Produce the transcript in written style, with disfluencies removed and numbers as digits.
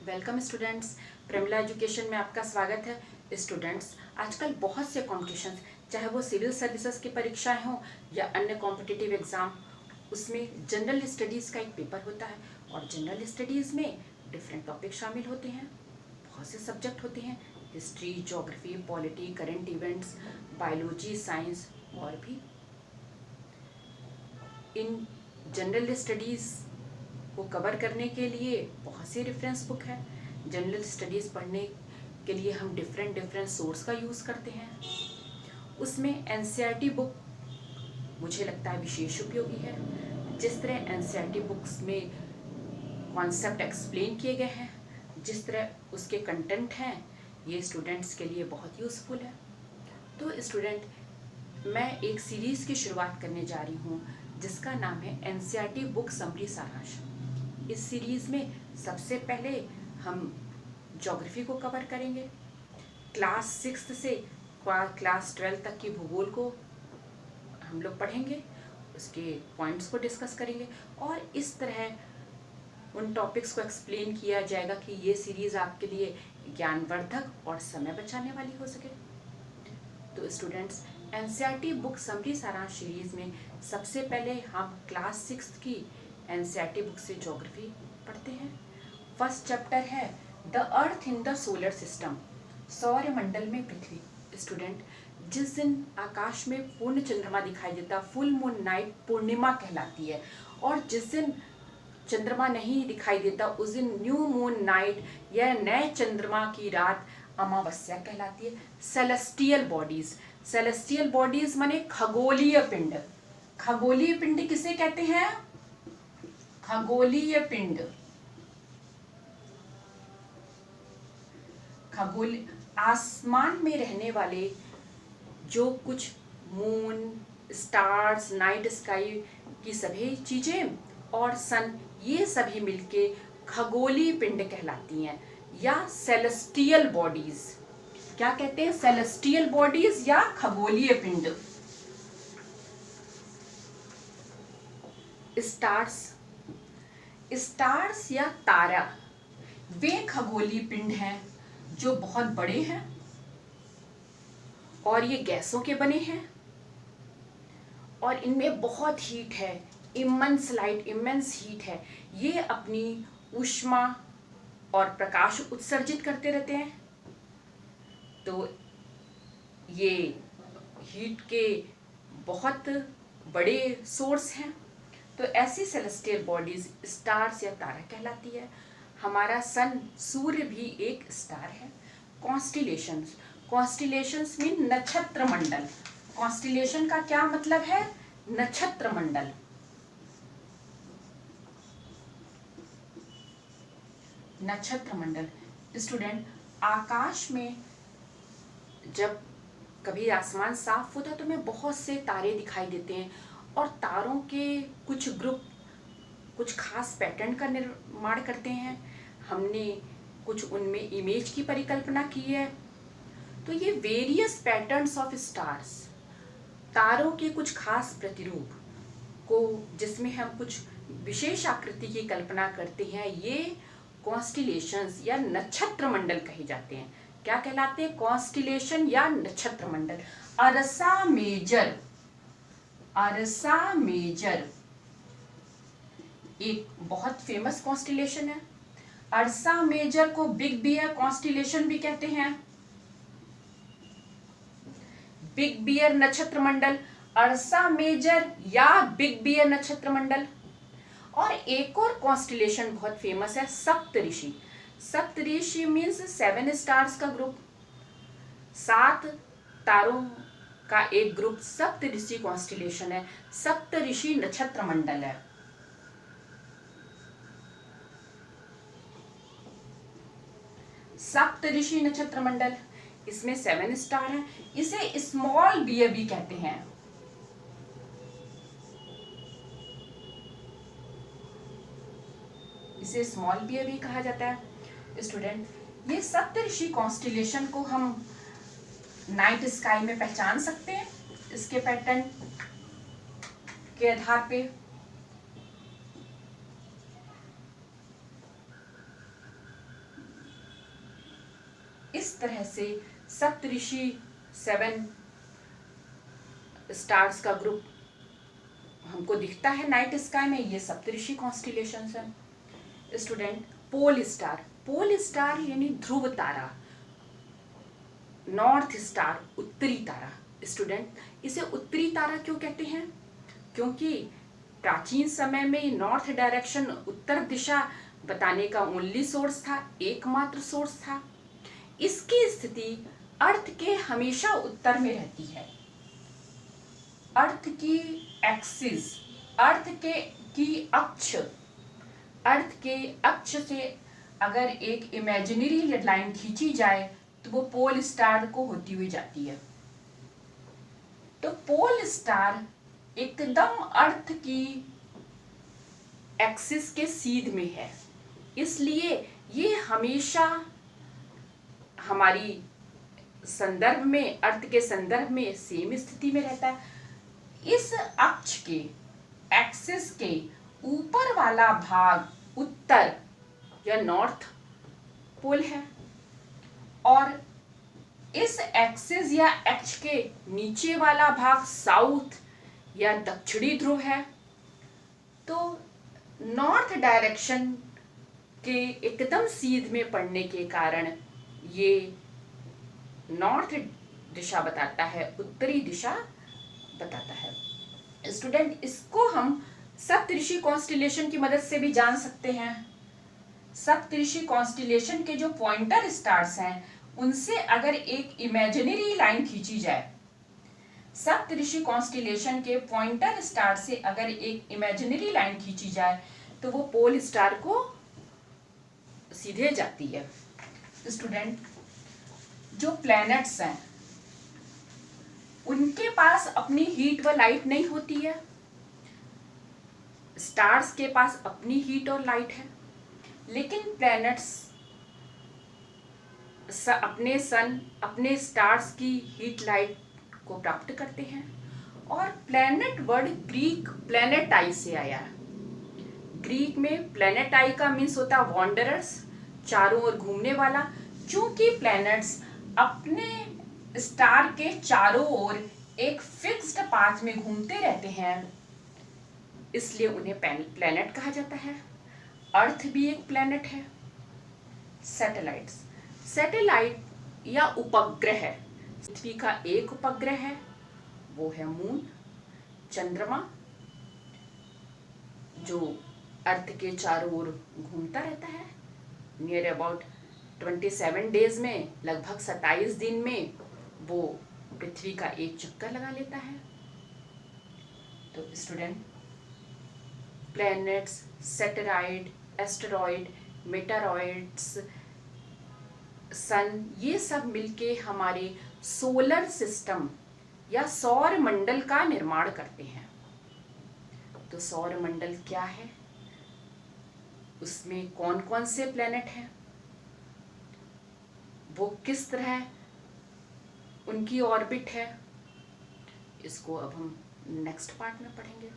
Welcome students, Premila education में आपका स्वागत है। स्टूडेंट्स, आजकल बहुत से कॉम्पिटिशन्स, चाहे वो सिविल सर्विसेज की परीक्षाएं हों या अन्य कॉम्पिटिटिव एग्ज़ाम, उसमें जनरल स्टडीज़ का एक पेपर होता है और जनरल स्टडीज़ में डिफरेंट टॉपिक शामिल होते हैं। बहुत से सब्जेक्ट होते हैं, history, geography, polity, current events, biology, science और भी। इन जनरल स्टडीज़ को कवर करने के लिए बहुत सी रेफरेंस बुक है। जनरल स्टडीज़ पढ़ने के लिए हम डिफरेंट सोर्स का यूज़ करते हैं। उसमें एनसीईआरटी बुक मुझे लगता है विशेष उपयोगी है। जिस तरह एनसीईआरटी बुक्स में कॉन्सेप्ट एक्सप्लेन किए गए हैं, जिस तरह उसके कंटेंट हैं, ये स्टूडेंट्स के लिए बहुत यूज़फुल है। तो स्टूडेंट, मैं एक सीरीज़ की शुरुआत करने जा रही हूँ जिसका नाम है एनसीईआरटी बुक समरी सारांश। इस सीरीज़ में सबसे पहले हम ज्योग्राफी को कवर करेंगे। क्लास 6 से क्लास 12 तक की भूगोल को हम लोग पढ़ेंगे, उसके पॉइंट्स को डिस्कस करेंगे और इस तरह उन टॉपिक्स को एक्सप्लेन किया जाएगा कि ये सीरीज़ आपके लिए ज्ञानवर्धक और समय बचाने वाली हो सके। तो स्टूडेंट्स, एनसीईआरटी बुक समरी सारांश सीरीज़ में सबसे पहले हम क्लास 6 की एनसीईआरटी बुक से ज्योग्राफी पढ़ते हैं। फर्स्ट चैप्टर है the earth in the solar system, सौरमंडल में पृथ्वी। स्टूडेंट, जिस दिन आकाश में पूर्ण चंद्रमा दिखाई देता, फुल मून नाइट पूर्णिमा कहलाती है, और जिस दिन चंद्रमा नहीं दिखाई देता उस दिन न्यू मून नाइट या नए चंद्रमा की रात अमावस्या कहलाती है। सेलेस्टियल बॉडीज माने खगोलीय पिंड। खगोलीय पिंड किसे कहते हैं? खगोलीय पिंड। आसमान में रहने वाले जो कुछ मून, स्टार्स, नाइट स्काई की सभी चीजें और सन, ये सभी मिलके खगोलीय पिंड कहलाती हैं या सेलेस्टियल बॉडीज। क्या कहते हैं? सेलेस्टियल बॉडीज या खगोलीय पिंड। स्टार्स या तारा वे खगोलीय पिंड हैं जो बहुत बड़े हैं और ये गैसों के बने हैं और इनमें बहुत हीट है, इमेंस हीट है। ये अपनी ऊष्मा और प्रकाश उत्सर्जित करते रहते हैं, तो ये हीट के बहुत बड़े सोर्स हैं। तो ऐसी सेलेस्टियल बॉडीज स्टार्स या तारा कहलाती है। हमारा सन, सूर्य भी एक स्टार है। कॉन्स्टिलेशंस मीन नक्षत्र मंडल। कॉन्स्टिलेशन का क्या मतलब है? नक्षत्र मंडल। नक्षत्र मंडल। स्टूडेंट, आकाश में जब कभी आसमान साफ होता है तो हमें बहुत से तारे दिखाई देते हैं और तारों के कुछ ग्रुप कुछ खास पैटर्न का निर्माण करते हैं। हमने कुछ उनमें इमेज की परिकल्पना की है। तो ये वेरियस पैटर्न्स ऑफ स्टार्स, तारों के कुछ खास प्रतिरूप को जिसमें हम कुछ विशेष आकृति की कल्पना करते हैं, ये कॉन्स्टिलेशंस या नक्षत्र मंडल कहे जाते हैं। क्या कहलाते हैं? कॉन्स्टिलेशन या नक्षत्र मंडल। अर्सा मेजर एक बहुत फेमस कॉन्स्टिलेशन है। अर्सा मेजर को बिग बियर कॉन्स्टिलेशन भी कहते हैं। बिग बियर नक्षत्र मंडल, अर्सा मेजर या बिग बियर नक्षत्र मंडल। और एक और कॉन्स्टिलेशन बहुत फेमस है, सप्तऋषि। सप्तऋषि मीन्स 7 स्टार्स का ग्रुप, 7 तारों का एक ग्रुप सप्तऋषि कॉन्स्टिलेशन है, सप्तऋषि नक्षत्र मंडल है। सप्तऋषि नक्षत्र मंडल, इसमें 7 स्टार हैं। इसे स्मॉल बियर भी कहते हैं। इसे स्मॉल बियर भी कहा जाता है। स्टूडेंट, ये सप्तऋषि कॉन्स्टिलेशन को हम नाइट स्काई में पहचान सकते हैं इसके पैटर्न के आधार पे। तरह से सप्तऋषि 7 स्टार्स का ग्रुप हमको दिखता है नाइट स्काई में, ये सप्तऋषि कॉन्स्टिलेशंस हैं। स्टूडेंट, पोल स्टार यानी ध्रुव तारा, नॉर्थ स्टार उत्तरी तारा। स्टूडेंट, इसे उत्तरी तारा क्यों कहते हैं? क्योंकि प्राचीन समय में नॉर्थ डायरेक्शन, उत्तर दिशा बताने का ओनली सोर्स था, एकमात्र सोर्स था। इसकी स्थिति अर्थ के हमेशा उत्तर में रहती है। अर्थ की एक्सिस, अर्थ के अक्ष से अगर एक इमेजिनरी लाइन खींची जाए तो वो पोल स्टार को होती हुई जाती है। तो पोल स्टार एकदम अर्थ की एक्सिस के सीध में है, इसलिए ये हमेशा हमारी संदर्भ में, अर्थ के संदर्भ में सेम स्थिति में रहता है। इस अक्ष के, एक्सिस के ऊपर वाला भाग उत्तर या नॉर्थ पोल है और इस एक्सिस या अक्ष के नीचे वाला भाग साउथ या दक्षिणी ध्रुव है। तो नॉर्थ डायरेक्शन के एकदम सीध में पड़ने के कारण ये नॉर्थ दिशा बताता है, उत्तरी दिशा बताता है। स्टूडेंट, इसको हम सप्तऋषि कॉन्स्टिलेशन की मदद से भी जान सकते हैं। सप्तऋषि कॉन्स्टिलेशन के जो पॉइंटर स्टार्स हैं उनसे अगर एक इमेजिनरी लाइन खींची जाए, सप्तऋषि कॉन्स्टिलेशन के पॉइंटर स्टार से अगर एक इमेजिनरी लाइन खींची जाए तो वो पोल स्टार को सीधे जाती है। स्टूडेंट, जो प्लैनेट्स हैं उनके पास अपनी हीट व लाइट नहीं होती है, स्टार्स के पास अपनी हीट और लाइट है, लेकिन प्लैनेट्स अपने सन, अपने स्टार्स की हीट लाइट को प्राप्त करते हैं। और प्लैनेट वर्ड ग्रीक प्लैनेटाई से आया है। ग्रीक में प्लैनेटाई का मीन्स होता है वॉन्डरर्स, चारों ओर घूमने वाला। चूंकि प्लैनेट्स अपने स्टार के चारों ओर एक फिक्स्ड पाथ में घूमते रहते हैं, इसलिए उन्हें प्लैनेट कहा जाता है। अर्थ भी एक प्लैनेट है। सैटेलाइट या उपग्रह है, पृथ्वी का एक उपग्रह है, वो है मून, चंद्रमा, जो अर्थ के चारों ओर घूमता रहता है। नियर अबाउट 27 डेज में, लगभग 27 दिन में वो पृथ्वी का एक चक्कर लगा लेता है। तो student, planets, satellite, asteroid, meteoroids, sun, ये सब मिलके हमारे सोलर सिस्टम या सौर मंडल का निर्माण करते हैं। तो सौर मंडल क्या है, उसमें कौन कौन से प्लैनेट हैं, वो किस तरह उनकी ऑर्बिट है, इसको अब हम नेक्स्ट पार्ट में पढ़ेंगे।